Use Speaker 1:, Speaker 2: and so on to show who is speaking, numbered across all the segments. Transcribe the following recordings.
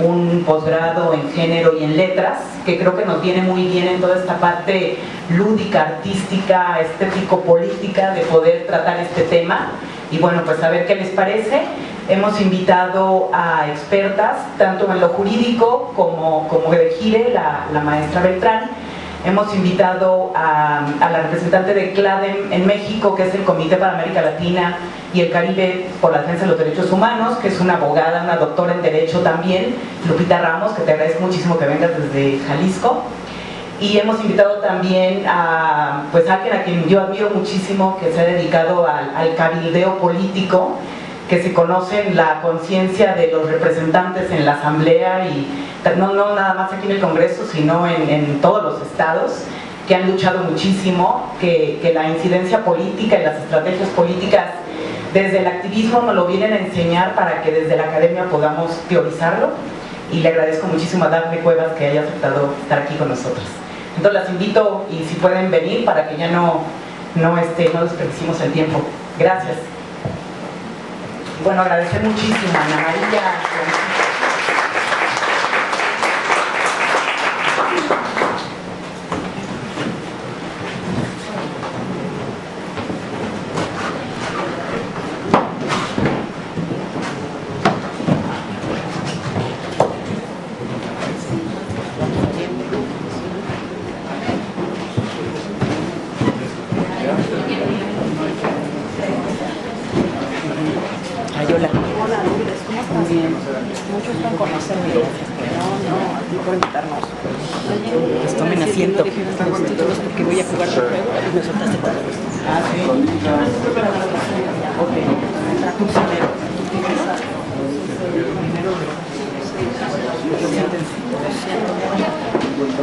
Speaker 1: un posgrado en género y en letras, que creo que nos viene muy bien en toda esta parte lúdica, artística, estético-política de poder tratar este tema. Y bueno, pues a ver qué les parece. Hemos invitado a expertas, tanto en lo jurídico como de Gire, la maestra Beltrán. Hemos invitado a la representante de CLADEM en México, que es el Comité para América Latina y el Caribe por la Defensa de los Derechos Humanos, que es una abogada, una doctora en Derecho también, Lupita Ramos, que te agradezco muchísimo que vengas desde Jalisco. Y hemos invitado también a alguien a quien yo admiro muchísimo, que se ha dedicado al cabildeo político, que se conocen la conciencia de los representantes en la Asamblea y no nada más aquí en el Congreso, sino en todos los estados, que han luchado muchísimo, que la incidencia política y las estrategias políticas desde el activismo nos lo vienen a enseñar para que desde la academia podamos teorizarlo. Y le agradezco muchísimo a Dafne Cuevas que haya aceptado estar aquí con nosotros. Entonces las invito, y si pueden venir, para que ya no desperdiciemos el tiempo. Gracias. Bueno, agradecer muchísimo a Ana María.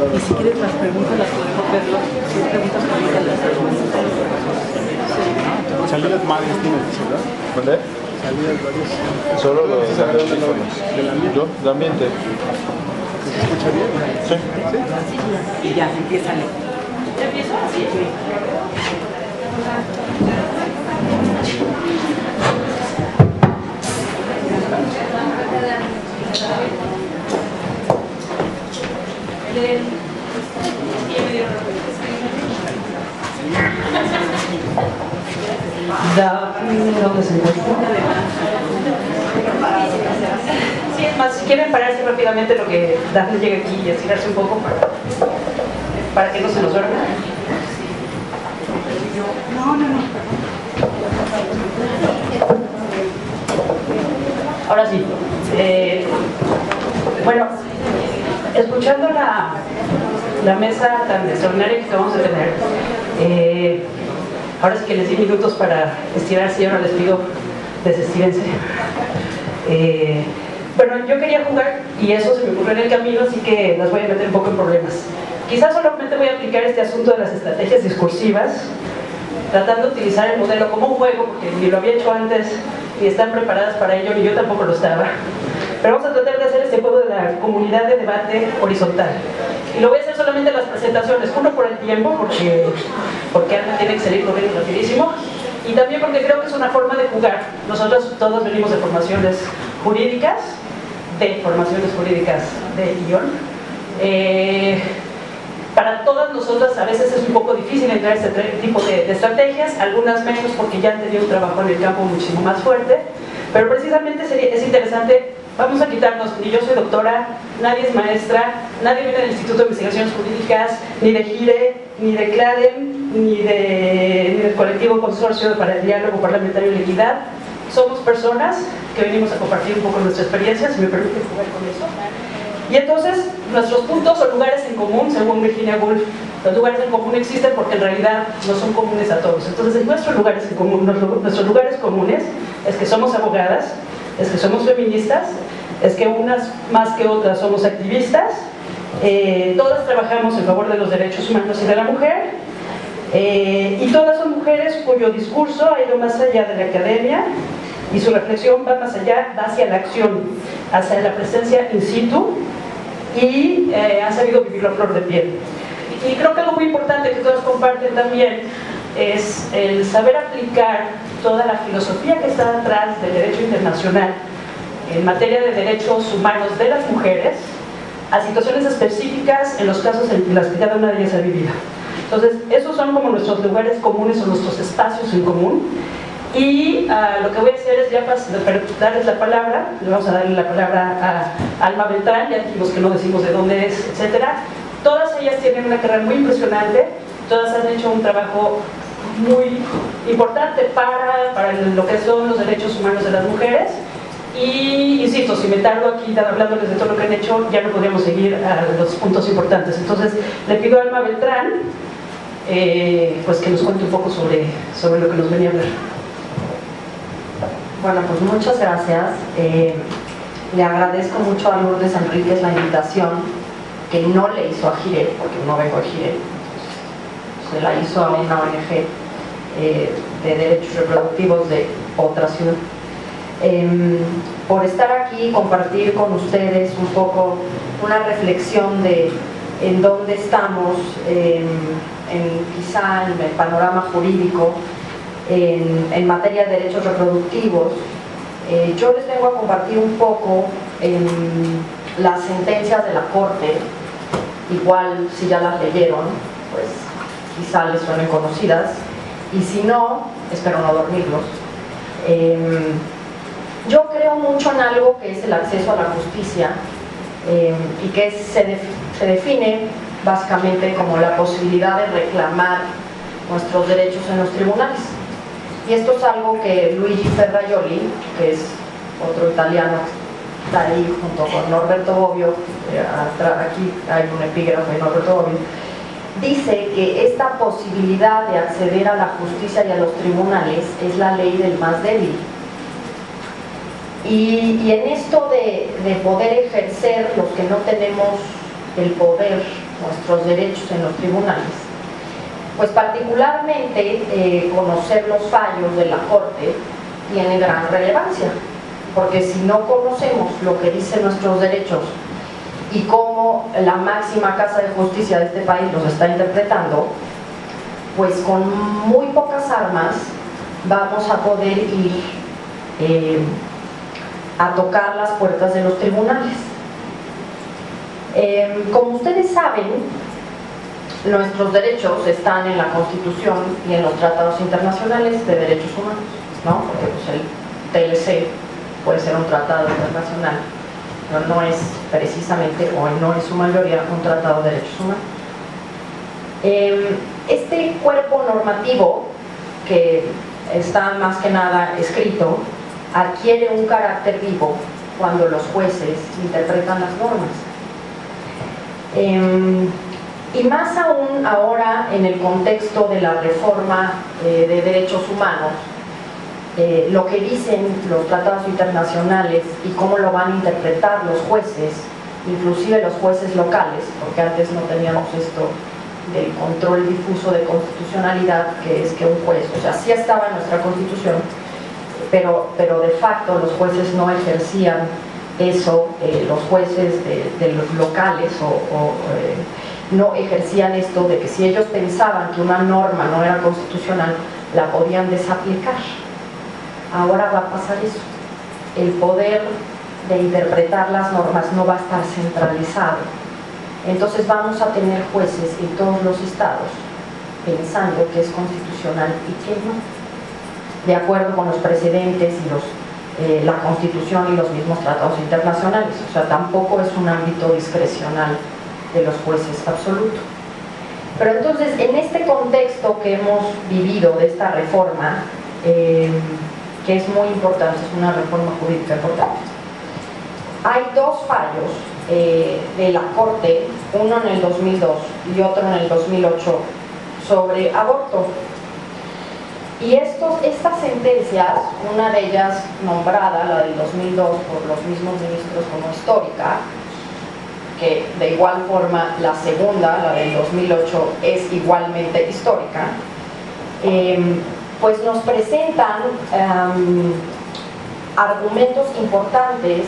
Speaker 2: Y si quieres las preguntas las podemos verlo. Si hay preguntas políticas las hacemos.
Speaker 3: Salidas madres tienes, ¿verdad?
Speaker 4: ¿Dónde?
Speaker 3: Salidas varias.
Speaker 4: Solo los audífonos. ¿Yo? ¿De ambiente?
Speaker 3: ¿Se escucha bien?
Speaker 4: Sí.
Speaker 1: Y ya, empieza.
Speaker 2: ¿Ya empiezo? Sí.
Speaker 1: ¿Dónde se encuentra?
Speaker 2: Sí, es más, si quieren pararse rápidamente lo que Dafne llega aquí y estirarse un poco para que no se nos duerma. No. Ahora sí. Bueno, escuchando la mesa tan extraordinaria que acabamos de tener, ahora sí que les di minutos para estirarse y ahora les pido desestírense. Bueno, yo quería jugar y eso se me ocurrió en el camino, así que las voy a meter un poco en problemas. Quizás solamente voy a aplicar este asunto de las estrategias discursivas, tratando de utilizar el modelo como un juego, porque ni lo había hecho antes, ni están preparadas para ello, ni yo tampoco lo estaba. Pero vamos a tratar de hacer este juego de la comunidad de debate horizontal. Y lo voy a hacer solamente en las presentaciones, uno por el tiempo, porque Ana tiene que salir corriendo rapidísimo, y también porque creo que es una forma de jugar. Nosotros todos venimos de formaciones jurídicas, de guión. Para todas nosotras a veces es un poco difícil entrar a este tipo de estrategias, algunas menos porque ya han tenido un trabajo en el campo muchísimo más fuerte, pero precisamente es interesante. Vamos a quitarnos, ni yo soy doctora, nadie es maestra, nadie viene del Instituto de Investigaciones Jurídicas, ni de GIRE, ni de CLADEM, ni del colectivo Consorcio para el Diálogo Parlamentario y la Equidad. Somos personas que venimos a compartir un poco nuestra experiencia, si me permiten jugar con eso. Y entonces, nuestros puntos o lugares en común, según Virginia Woolf, los lugares en común existen porque en realidad no son comunes a todos. Entonces, nuestros lugares comunes es que somos abogadas, es que somos feministas, es que unas más que otras somos activistas, todas trabajamos en favor de los derechos humanos y de la mujer, y todas son mujeres cuyo discurso ha ido más allá de la academia y su reflexión va más allá, va hacia la acción, hacia la presencia in situ, y han sabido vivir la flor de piel. Y creo que algo muy importante que todos comparten también es el saber aplicar toda la filosofía que está detrás del derecho internacional en materia de derechos humanos de las mujeres a situaciones específicas en los casos en los que cada una de ellas ha vivido. Entonces, esos son como nuestros lugares comunes o nuestros espacios en común. Y lo que voy a hacer es ya darles la palabra, le vamos a darle la palabra a Alma Beltrán, ya dijimos que no decimos de dónde es, etcétera. Todas ellas tienen una carrera muy impresionante, todas han hecho un trabajo muy importante para lo que son los derechos humanos de las mujeres. Y insisto, si me tardo aquí hablándoles de todo lo que han hecho, ya no podríamos seguir a los puntos importantes. Entonces, le pido a Alma Beltrán pues que nos cuente un poco sobre lo que nos venía a hablar.
Speaker 5: Bueno, pues muchas gracias. Le agradezco mucho a Lourdes Enríquez la invitación, que no le hizo a Gire, porque no vengo a Gire, se la hizo a una ONG de derechos reproductivos de otra ciudad. Por estar aquí y compartir con ustedes un poco una reflexión de en dónde estamos, quizá en el panorama jurídico, en materia de derechos reproductivos. Yo les vengo a compartir un poco las sentencias de la Corte, igual si ya las leyeron, pues quizá les suenen conocidas, y si no, espero no dormirlos. Yo creo mucho en algo que es el acceso a la justicia, y que se define básicamente como la posibilidad de reclamar nuestros derechos en los tribunales. Y esto es algo que Luigi Ferrajoli, que es otro italiano que está ahí junto con Norberto Bobbio, aquí hay un epígrafe de Norberto Bobbio, dice que esta posibilidad de acceder a la justicia y a los tribunales es la ley del más débil. Y en esto de poder ejercer, los que no tenemos el poder, nuestros derechos en los tribunales, pues particularmente conocer los fallos de la Corte tiene gran relevancia, porque si no conocemos lo que dicen nuestros derechos y cómo la máxima casa de justicia de este país los está interpretando, pues con muy pocas armas vamos a poder ir a tocar las puertas de los tribunales. Como ustedes saben, nuestros derechos están en la Constitución y en los tratados internacionales de derechos humanos, ¿no? Porque pues, el TLC puede ser un tratado internacional, pero no es precisamente, o no es su mayoría, un tratado de derechos humanos. Este cuerpo normativo, que está más que nada escrito, adquiere un carácter vivo cuando los jueces interpretan las normas. Y más aún ahora en el contexto de la reforma de derechos humanos, lo que dicen los tratados internacionales y cómo lo van a interpretar los jueces, inclusive los jueces locales, porque antes no teníamos esto del control difuso de constitucionalidad, que es que un juez, o sea, sí estaba en nuestra Constitución, pero de facto los jueces no ejercían eso, los jueces de los locales no ejercían esto de que si ellos pensaban que una norma no era constitucional, la podían desaplicar. Ahora va a pasar eso. El poder de interpretar las normas no va a estar centralizado. Entonces vamos a tener jueces en todos los estados pensando que es constitucional y que no, de acuerdo con los precedentes y la Constitución y los mismos tratados internacionales. O sea, tampoco es un ámbito discrecional de los jueces absoluto. Pero entonces, en este contexto que hemos vivido de esta reforma, que es muy importante, es una reforma jurídica importante, hay dos fallos de la Corte, uno en el 2002 y otro en el 2008, sobre aborto. Y estas sentencias, una de ellas nombrada, la del 2002, por los mismos ministros como histórica, que de igual forma la segunda, la del 2008, es igualmente histórica, pues nos presentan argumentos importantes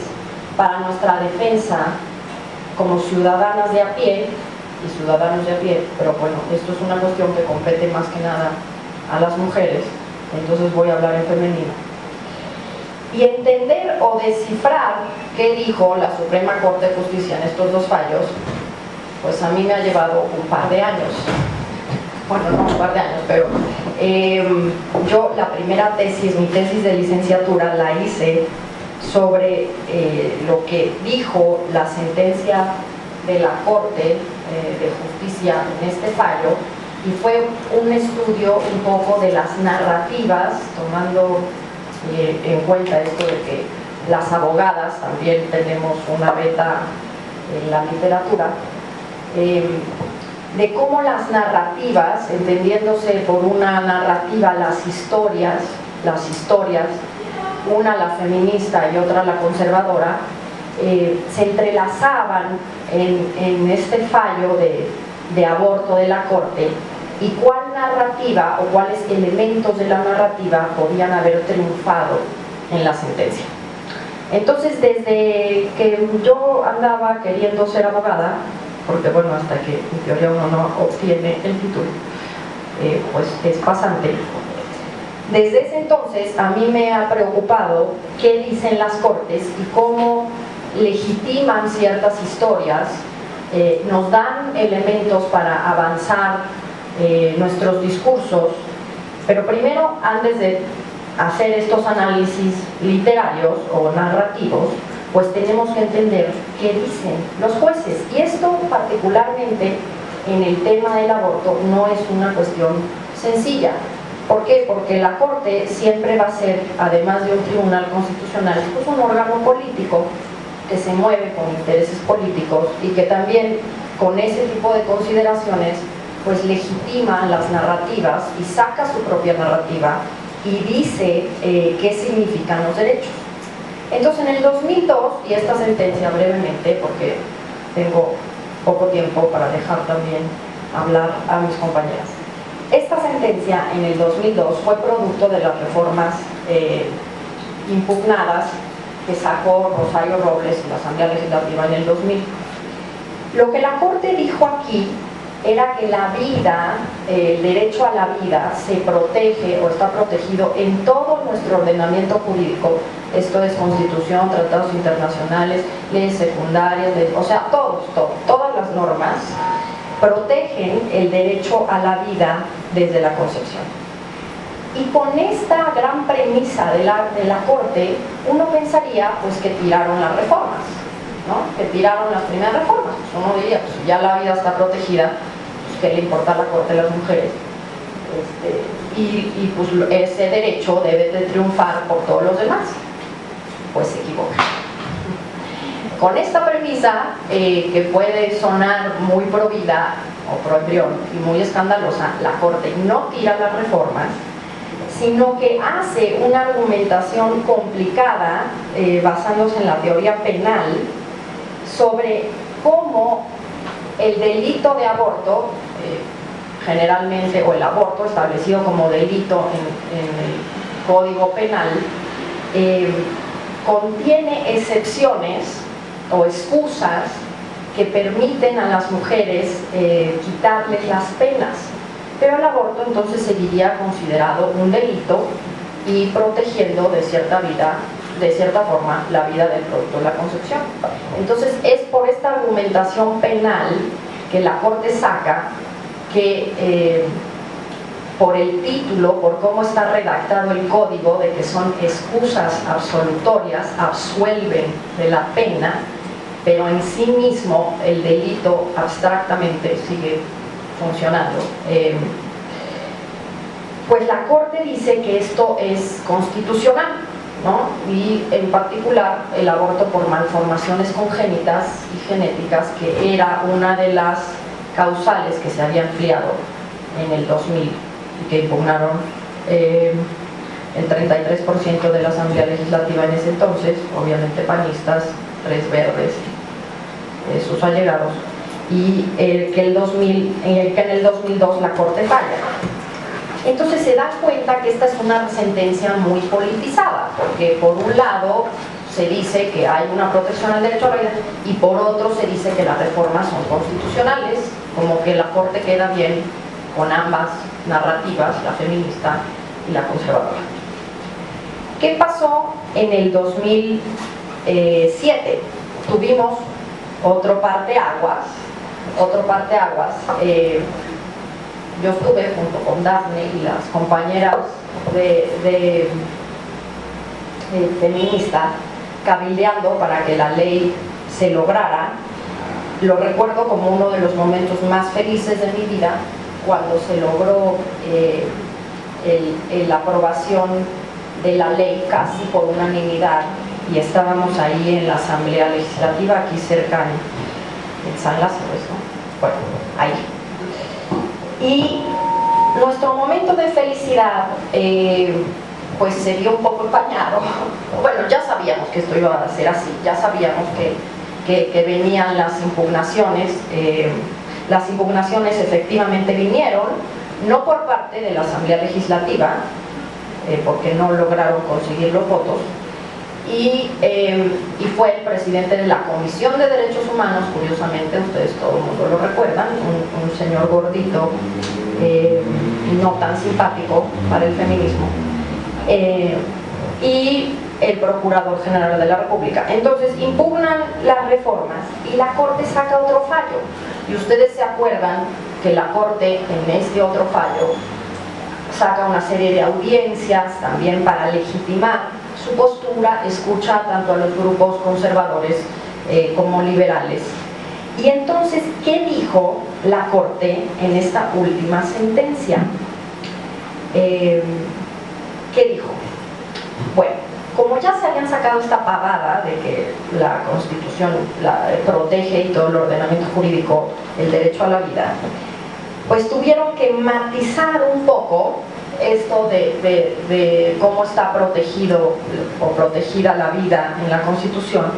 Speaker 5: para nuestra defensa como ciudadanas de a pie y ciudadanos de a pie, pero bueno, esto es una cuestión que compete más que nada a las mujeres, entonces voy a hablar en femenino. y entender o descifrar qué dijo la Suprema Corte de Justicia en estos dos fallos, pues a mí me ha llevado un par de años. Bueno, no un par de años, pero yo la primera tesis, mi tesis de licenciatura, la hice sobre lo que dijo la sentencia de la Corte de Justicia en este fallo, y fue un estudio un poco de las narrativas, tomando en cuenta esto de que las abogadas también tenemos una beta en la literatura, de cómo las narrativas, entendiéndose por una narrativa las historias, una la feminista y otra la conservadora, se entrelazaban en este fallo de aborto de la Corte, y cuál narrativa o cuáles elementos de la narrativa podían haber triunfado en la sentencia. Entonces, desde que yo andaba queriendo ser abogada, porque bueno, hasta que en teoría uno no obtiene el título, pues es pasante, desde ese entonces a mí me ha preocupado qué dicen las cortes y cómo legitiman ciertas historias, nos dan elementos para avanzar nuestros discursos, pero primero, antes de hacer estos análisis literarios o narrativos, pues tenemos que entender qué dicen los jueces. Y esto particularmente en el tema del aborto no es una cuestión sencilla. ¿Por qué? Porque la Corte siempre va a ser, además de un tribunal constitucional, pues un órgano político que se mueve con intereses políticos y que también con ese tipo de consideraciones pues legitima las narrativas y saca su propia narrativa y dice qué significan los derechos. Entonces, en el 2002, y esta sentencia brevemente, porque tengo poco tiempo para dejar también hablar a mis compañeras, esta sentencia en el 2002 fue producto de las reformas impugnadas que sacó Rosario Robles en la Asamblea Legislativa en el 2000. Lo que la Corte dijo aquí era que la vida, el derecho a la vida se protege o está protegido en todo nuestro ordenamiento jurídico. Esto es Constitución, tratados internacionales, leyes secundarias, o sea, todas las normas protegen el derecho a la vida desde la concepción. Y con esta gran premisa de la Corte, uno pensaría pues que tiraron las reformas, ¿no? Que tiraron las primeras reformas. Pues uno diría, pues ya la vida está protegida, pues ¿qué le importa a la Corte de las mujeres? Y pues ese derecho debe de triunfar por todos los demás. Pues se equivoca. Con esta premisa, que puede sonar muy provida o proembrión y muy escandalosa, la Corte no tira las reformas, sino que hace una argumentación complicada, basándose en la teoría penal, sobre cómo el delito de aborto, generalmente, o el aborto establecido como delito en el Código Penal, contiene excepciones o excusas que permiten a las mujeres quitarles las penas, pero el aborto entonces seguiría considerado un delito y protegiendo de cierta forma la vida del producto de la concepción. Entonces es por esta argumentación penal que la Corte saca que por el título, por cómo está redactado el código, de que son excusas absolutorias, absuelven de la pena, pero en sí mismo el delito abstractamente sigue funcionando. Pues la Corte dice que esto es constitucional, ¿no? Y en particular el aborto por malformaciones congénitas y genéticas, que era una de las causales que se había empleado en el 2000 y que impugnaron el 33% de la Asamblea Legislativa en ese entonces, obviamente panistas, 3 verdes, sus allegados, y que en el 2002 la Corte falla. Entonces se da cuenta que esta es una sentencia muy politizada, porque por un lado se dice que hay una protección al derecho a la vida y por otro se dice que las reformas son constitucionales, como que la Corte queda bien con ambas narrativas, la feminista y la conservadora. ¿Qué pasó en el 2007 tuvimos otro parteaguas. Yo estuve junto con Dafne y las compañeras de feministas cabildeando para que la ley se lograra. Lo recuerdo como uno de los momentos más felices de mi vida, cuando se logró la aprobación de la ley casi por unanimidad, y estábamos ahí en la Asamblea Legislativa, aquí cerca en San Lázaro, ¿no? Bueno, ahí. Y nuestro momento de felicidad pues se vio un poco empañado. Bueno, ya sabíamos que esto iba a ser así, ya sabíamos que venían las impugnaciones. Las impugnaciones efectivamente vinieron, no por parte de la Asamblea Legislativa, porque no lograron conseguir los votos, y fue el presidente de la Comisión de Derechos Humanos, curiosamente, ustedes todo el mundo lo recuerdan, un señor gordito, no tan simpático para el feminismo, y el Procurador General de la República. Entonces impugnan las reformas y la Corte saca otro fallo, y ustedes se acuerdan que la Corte en este otro fallo saca una serie de audiencias también para legitimar su postura, escucha tanto a los grupos conservadores como liberales. Y entonces, ¿qué dijo la Corte en esta última sentencia? ¿Qué dijo? Bueno, como ya se habían sacado esta pavada de que la Constitución protege y todo el ordenamiento jurídico el derecho a la vida, pues tuvieron que matizar un poco esto de cómo está protegido o protegida la vida en la Constitución,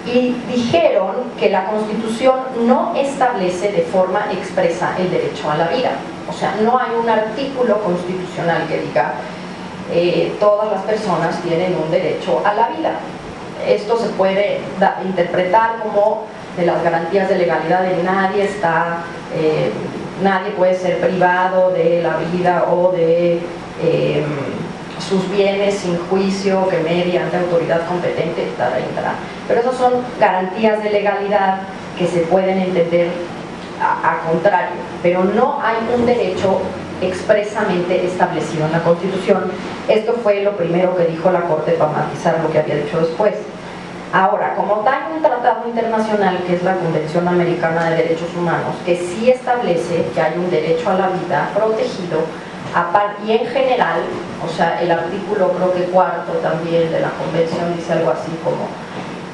Speaker 5: y dijeron que la Constitución no establece de forma expresa el derecho a la vida. O sea, no hay un artículo constitucional que diga todas las personas tienen un derecho a la vida. Esto se puede interpretar como de las garantías de legalidad de nadie puede ser privado de la vida o de sus bienes sin juicio que mediante autoridad competente, etc. Pero esas son garantías de legalidad que se pueden entender a contrario, pero no hay un derecho expresamente establecido en la Constitución. Esto fue lo primero que dijo la Corte para matizar lo que había dicho después. Ahora, como hay un tratado internacional que es la Convención Americana de Derechos Humanos, que sí establece que hay un derecho a la vida protegido, y en general, o sea, el artículo creo que 4 también de la Convención dice algo así como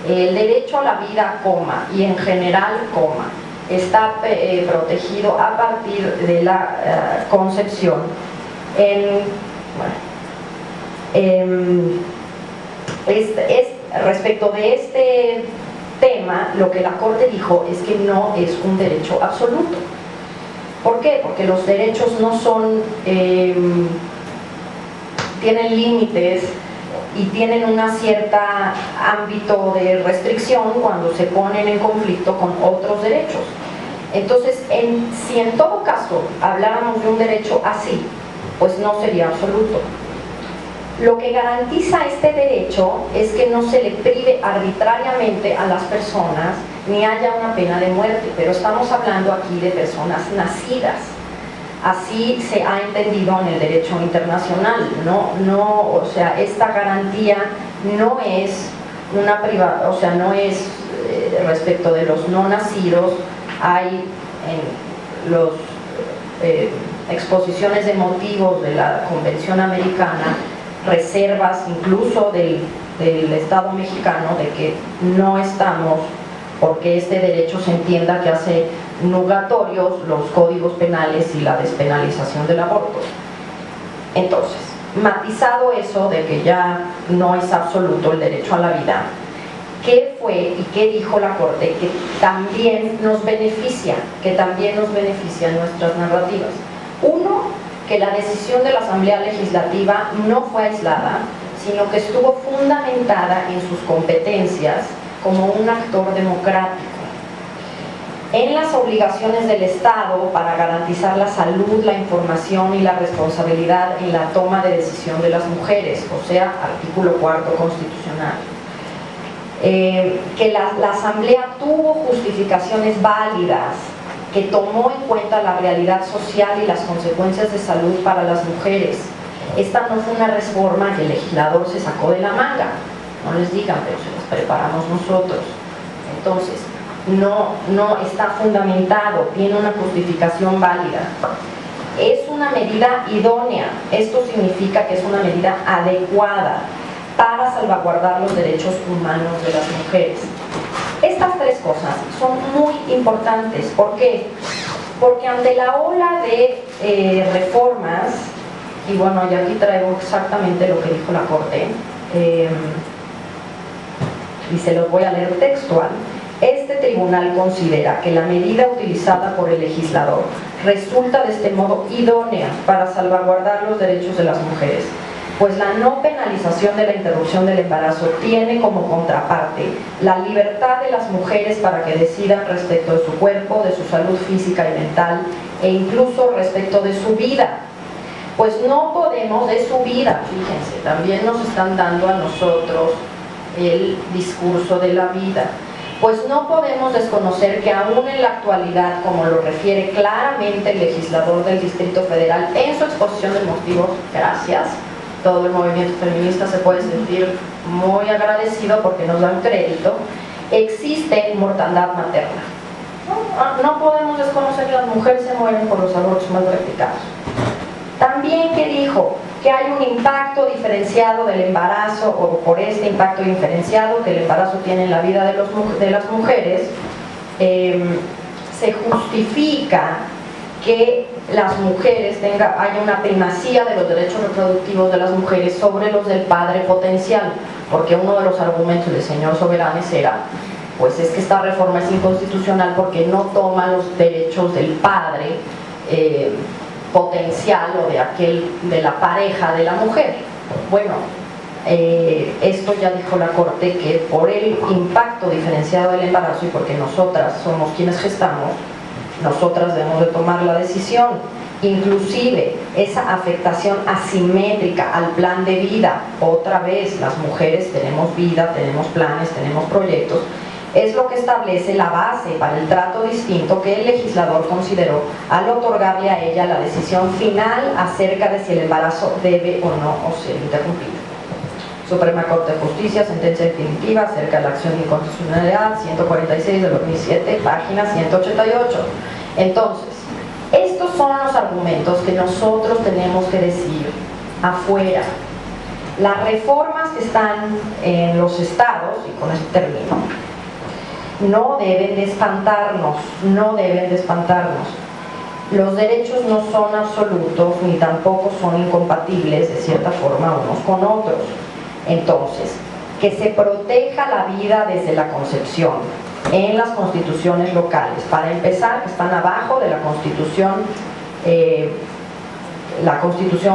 Speaker 5: el derecho a la vida, y en general, está protegido a partir de la concepción respecto de este tema. Lo que la Corte dijo es que no es un derecho absoluto. ¿Por qué? Porque los derechos no son, tienen límites y tienen un cierto ámbito de restricción cuando se ponen en conflicto con otros derechos. Entonces, si en todo caso habláramos de un derecho así, pues no sería absoluto. Lo que garantiza este derecho es que no se le prive arbitrariamente a las personas ni haya una pena de muerte, pero estamos hablando aquí de personas nacidas. Así se ha entendido en el derecho internacional. O sea, esta garantía no es no es respecto de los no nacidos. Hay en los exposiciones de motivos de la Convención Americana reservas incluso del Estado mexicano de que no estamos, porque este derecho se entienda que hace nugatorios los códigos penales y la despenalización del aborto. Entonces, matizado eso de que ya no es absoluto el derecho a la vida, ¿qué fue y qué dijo la Corte? Que también nos beneficia, en nuestras narrativas. Uno, que la decisión de la Asamblea Legislativa no fue aislada, sino que estuvo fundamentada en sus competencias como un actor democrático. en las obligaciones del Estado para garantizar la salud, la información y la responsabilidad en la toma de decisión de las mujeres, o sea, artículo 4 constitucional. Que la Asamblea tuvo justificaciones válidas, que tomó en cuenta la realidad social y las consecuencias de salud para las mujeres. Esta no fue una reforma que el legislador se sacó de la manga, no les digan, pero se las preparamos nosotros. Entonces, no está fundamentado, tiene una justificación válida. Es una medida idónea, esto significa que es una medida adecuada para salvaguardar los derechos humanos de las mujeres. Estas tres cosas son muy importantes. ¿Por qué? Porque ante la ola de reformas, y bueno, y aquí traigo exactamente lo que dijo la Corte, y se los voy a leer textual. Este tribunal considera que la medida utilizada por el legislador resulta de este modo idónea para salvaguardar los derechos de las mujeres, pues la no penalización de la interrupción del embarazo tiene como contraparte la libertad de las mujeres para que decidan respecto de su cuerpo, de su salud física y mental, e incluso respecto de su vida. Pues no podemos, de su vida, fíjense, también nos están dando a nosotros el discurso de la vida. Pues no podemos desconocer que aún en la actualidad, como lo refiere claramente el legislador del Distrito Federal en su exposición de motivos, gracias, todo el movimiento feminista se puede sentir muy agradecido porque nos dan crédito, existe mortandad materna. No podemos desconocer que las mujeres se mueren por los abortos mal practicados. También que dijo que hay un impacto diferenciado del embarazo, o por este impacto diferenciado que el embarazo tiene en la vida de las mujeres, se justifica que las mujeres haya una primacía de los derechos reproductivos de las mujeres sobre los del padre potencial, porque uno de los argumentos del señor Soberanes era, pues es que esta reforma es inconstitucional porque no toma los derechos del padre potencial o de la pareja de la mujer. Bueno, esto ya dijo la Corte que por el impacto diferenciado del embarazo y porque nosotras somos quienes gestamos, nosotras debemos de tomar la decisión. Inclusive esa afectación asimétrica al plan de vida, otra vez las mujeres tenemos vida, tenemos planes, tenemos proyectos, es lo que establece la base para el trato distinto que el legislador consideró al otorgarle a ella la decisión final acerca de si el embarazo debe o no ser interrumpido. Suprema Corte de Justicia, sentencia definitiva acerca de la acción de inconstitucionalidad, 146 del 2007, página 188. Entonces, estos son los argumentos que nosotros tenemos que decir afuera. Las reformas que están en los estados, y con esto termino, no deben de espantarnos, no deben de espantarnos. Los derechos no son absolutos ni tampoco son incompatibles de cierta forma unos con otros. Entonces, que se proteja la vida desde la concepción en las constituciones locales, para empezar, que están abajo de la Constitución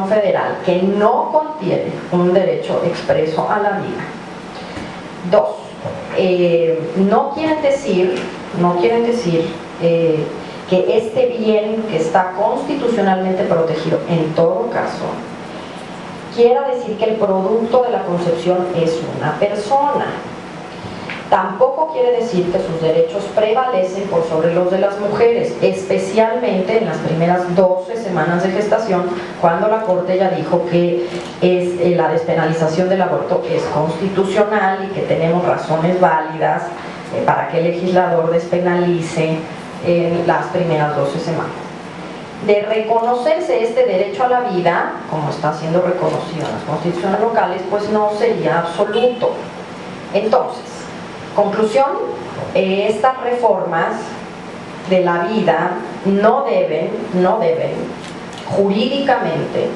Speaker 5: Federal, que no contiene un derecho expreso a la vida. Dos, no quieren decir que este bien que está constitucionalmente protegido, en todo caso, quiera decir que el producto de la concepción es una persona. Tampoco quiere decir que sus derechos prevalecen por sobre los de las mujeres, especialmente en las primeras 12 semanas de gestación, cuando la Corte ya dijo que la despenalización del aborto es constitucional y que tenemos razones válidas para que el legislador despenalice en las primeras 12 semanas. De reconocerse este derecho a la vida, como está siendo reconocido en las constituciones locales, pues no sería absoluto. Entonces, conclusión, estas reformas de la vida no deben jurídicamente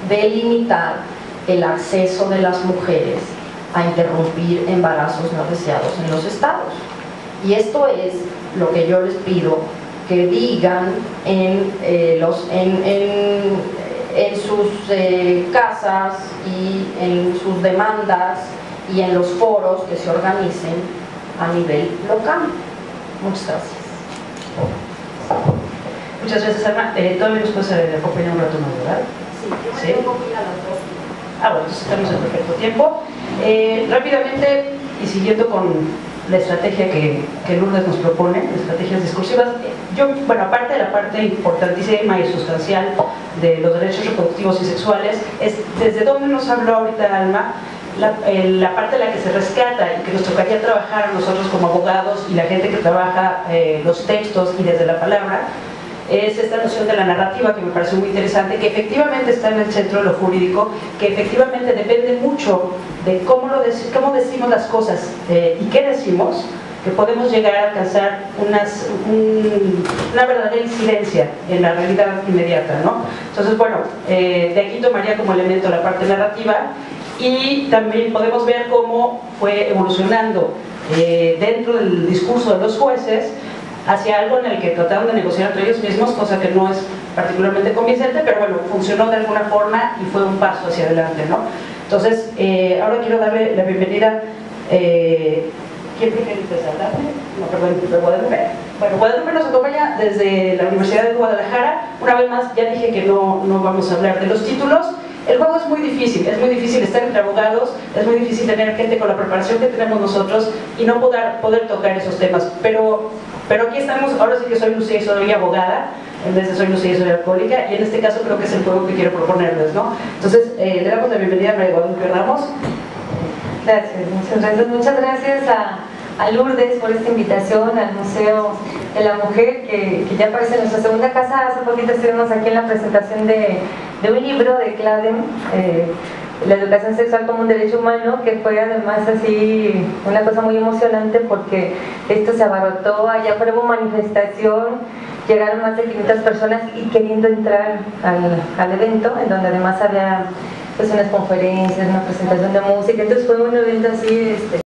Speaker 5: delimitar el acceso de las mujeres a interrumpir embarazos no deseados en los estados. Y esto es lo que yo les pido que digan en sus casas y en sus demandas y en los foros que se organicen a nivel local. Muchas gracias.
Speaker 2: Muchas gracias, Alma. Todavía nos puedes acompañar un rato más, ¿verdad?
Speaker 5: Sí,
Speaker 2: ¿Sí?
Speaker 5: tengo que ir a las 2.
Speaker 2: Bueno, entonces estamos en perfecto tiempo. Rápidamente, y siguiendo con la estrategia que Lourdes nos propone, estrategias discursivas, bueno, aparte de la parte importantísima y sustancial de los derechos reproductivos y sexuales, es desde donde nos habló ahorita Alma, la parte en la que se rescata y que nos tocaría trabajar a nosotros como abogados y la gente que trabaja los textos y desde la palabra, es esta noción de la narrativa que me parece muy interesante, que efectivamente está en el centro de lo jurídico, que efectivamente depende mucho de cómo decimos las cosas y qué decimos, que podemos llegar a alcanzar una verdadera incidencia en la realidad inmediata, ¿no? Entonces, bueno, de aquí tomaría como elemento la parte narrativa y también podemos ver cómo fue evolucionando dentro del discurso de los jueces hacia algo en el que trataron de negociar entre ellos mismos, cosa que no es particularmente convincente, pero bueno, funcionó de alguna forma y fue un paso hacia adelante, ¿no? Entonces, ahora quiero darle la bienvenida. ¿Quién prefiere empezar? No, perdón, Guadalupe. Bueno, Guadalupe nos acompaña desde la Universidad de Guadalajara. Una vez más, ya dije que no vamos a hablar de los títulos. El juego es muy difícil estar entre abogados, es muy difícil tener gente con la preparación que tenemos nosotros y no poder tocar esos temas, pero aquí estamos. Ahora sí que soy Lucía y soy abogada, en vez de soy Lucía y soy alcohólica, y en este caso creo que es el juego que quiero proponerles, ¿no? Entonces, le damos la bienvenida a María Guadalupe Ramos.
Speaker 6: Gracias, muchas gracias a Lourdes por esta invitación al Museo de la Mujer, que ya aparece en nuestra segunda casa. Hace poquito estuvimos aquí en la presentación de un libro de Cladem, La educación sexual como un derecho humano, que fue además así una cosa muy emocionante porque esto se abarrotó, allá hubo manifestación, llegaron más de 500 personas y queriendo entrar al evento, en donde además había pues unas conferencias, una presentación de música, entonces fue un evento así